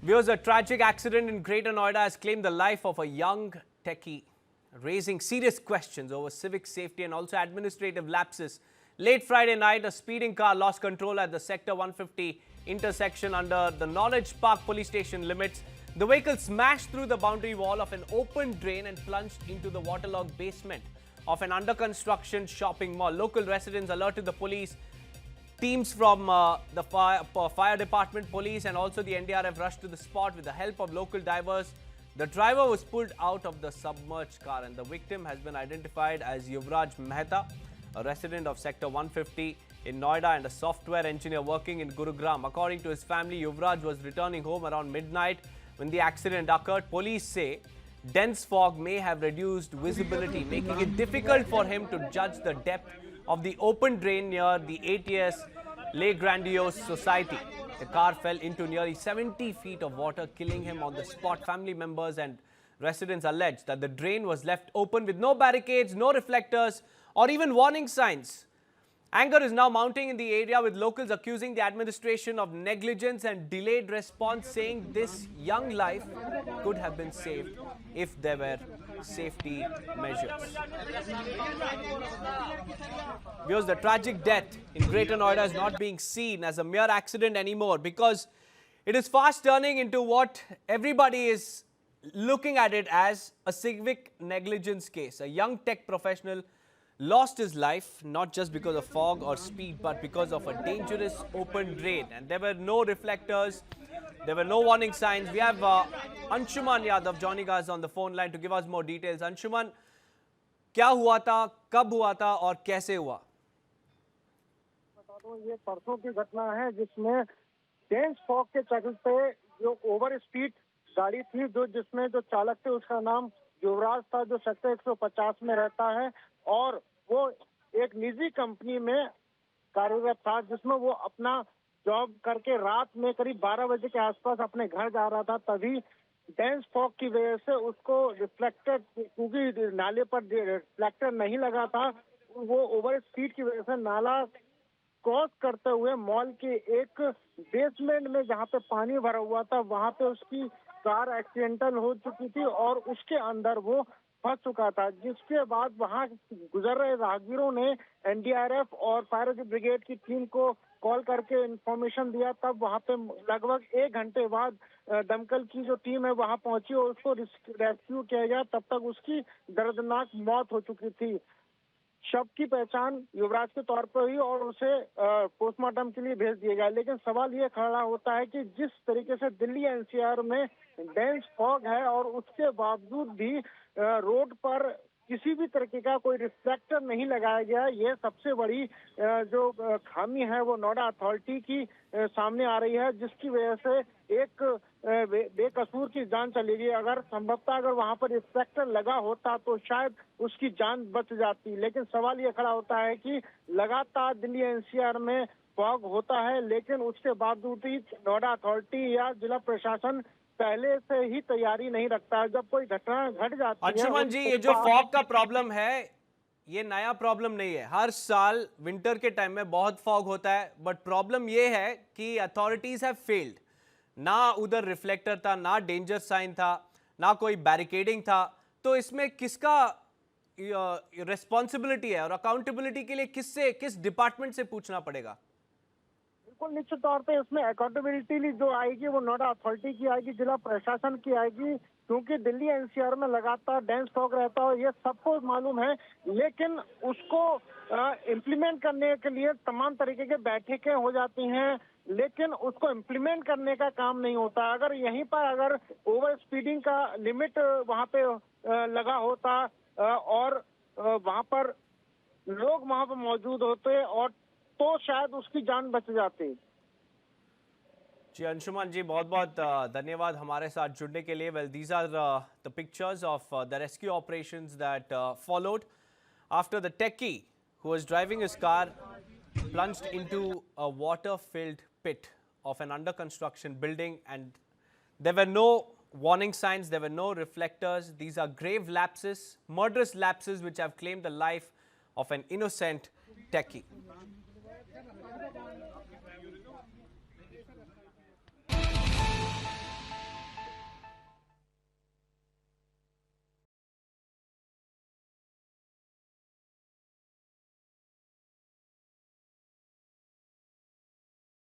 Viewers, a tragic accident in Greater Noida has claimed the life of a young techie, raising serious questions over civic safety and also administrative lapses. Late Friday night, a speeding car lost control at the Sector 150 intersection under the Knowledge Park police station limits. The vehicle smashed through the boundary wall of an open drain and plunged into the waterlogged basement of an under-construction shopping mall. Local residents alerted the police. Teams from the fire department, police and also the NDRF rushed to the spot with the help of local divers. The driver was pulled out of the submerged car and the victim has been identified as Yuvraj Mehta, a resident of Sector 150 in Noida and a software engineer working in Gurugram. According to his family, Yuvraj was returning home around midnight when the accident occurred. Police say dense fog may have reduced visibility, making it difficult for him to judge the depth of the open drain near the ATS Les Grandiose Society. The car fell into nearly 70 feet of water, killing him on the spot. Family members and residents alleged that the drain was left open with no barricades, no reflectors, or even warning signs. Anger is now mounting in the area, with locals accusing the administration of negligence and delayed response, saying this young life could have been saved if there were safety measures. Because the tragic death in Greater Noida is not being seen as a mere accident anymore, because it is fast turning into what everybody is looking at it as a civic negligence case. A young tech professional lost his life not just because of fog or speed, but because of a dangerous open drain. And there were no reflectors, there were no warning signs. We have Anshuman Yadav joining us on the phone line to give us more details. Anshuman, क्या हुआ था, कब हुआ था और कैसे हुआ? बता दूं, ये परसों की घटना है जिसमें डेंस फॉग के चलते जो ओवर स्पीड गाड़ी थी, जिसमें जो चालक थे उसका नाम युवराज था, जो सेक्टर 150 में रहता है और वो एक निजी कंपनी में कार्यरत था, जिसमें वो अपना जॉब करके रात में करीब 12 बजे के आसपास अपने घर जा रहा था। तभी डेंस फॉग की वजह से उसको रिफ्लेक्टर, क्योंकि नाले पर रिफ्लेक्टर नहीं लगा था, वो ओवर स्पीड की वजह से नाला क्रॉस करते हुए मॉल के एक बेसमेंट में जहां पे पानी भरा हुआ था, वहां पे उसकी कार एक्सीडेंटल हो चुकी थी और उसके अंदर वो फंस चुका था। जिसके बाद वहां गुजर रहे राहगीरों ने एनडीआरएफ और फायर ब्रिगेड की टीम को कॉल करके इंफॉर्मेशन दिया। तब वहां पे लगभग 1 घंटे बाद दमकल की जो टीम है वहां पहुंची और उसको रेस्क्यू किया गया। तब तक उसकी दर्दनाक मौत हो चुकी थी। शव की पहचान युवराज के तौर पर हुई और उसे पोस्टमार्टम के लिए भेज दिया गया। लेकिन सवाल ये खड़ा होता है कि जिस तरीके से दिल्ली एनसीआर में डेंस फॉग है और उसके बावजूद भी रोड पर किसी भी तरीके का कोई रिफ्लेक्टर नहीं लगाया गया, ये सबसे बड़ी जो खामी है वो नोएडा अथॉरिटी की सामने आ रही है, जिसकी वजह से एक बेकसूर की जान चली गई। अगर संभवतः अगर वहां पर रिफ्लेक्टर लगा होता तो शायद उसकी जान बच जाती। लेकिन सवाल ये खड़ा होता है कि लगातार दिल्ली एनसीआर में फॉग होता है, लेकिन उसके बावजूद ही नोएडा अथॉरिटी या जिला प्रशासन पहले से ही तैयारी नहीं रखता है। जब कोई घटना घट जाती है। अंशुमन जी, ये जो फॉग का प्रॉब्लम है, ये नया प्रॉब्लम नहीं है। हर साल विंटर के टाइम में बहुत फॉग होता है, बट प्रॉब्लम ये है कि अथॉरिटीज हैव फेल्ड। ना उधर रिफ्लेक्टर था, ना डेंजर साइन था, ना कोई बैरिकेडिंग था। तो इसमें किसका रिस्पॉन्सिबिलिटी है और अकाउंटेबिलिटी के लिए किस डिपार्टमेंट से पूछना पड़ेगा? बिल्कुल, निश्चित तौर पे इसमें अकाउंटेबिलिटी जो आएगी वो नोएडा अथॉरिटी की आएगी, जिला प्रशासन की आएगी, क्योंकि दिल्ली एनसीआर में लगातार डेंस फॉग रहता है, ये सबको मालूम है। लेकिन उसको इम्प्लीमेंट करने के लिए तमाम तरीके के बैठकें हो जाती हैं, लेकिन उसको इम्प्लीमेंट करने का काम नहीं होता। अगर यहीं पर अगर ओवर स्पीडिंग का लिमिट वहां पे लगा होता और वहां पर लोग वहां पर मौजूद होते और तो शायद उसकी जान बच जाती। जी अंशुमन जी, बहुत बहुत धन्यवाद हमारे साथ जुड़ने के लिए। Well, these are the pictures of the rescue operations that followed after the techie who was driving his car plunged into a water-filled pit of an under-construction building, and there were no warning signs, there were no reflectors. These are grave lapses, murderous lapses which have claimed the life of an innocent techie.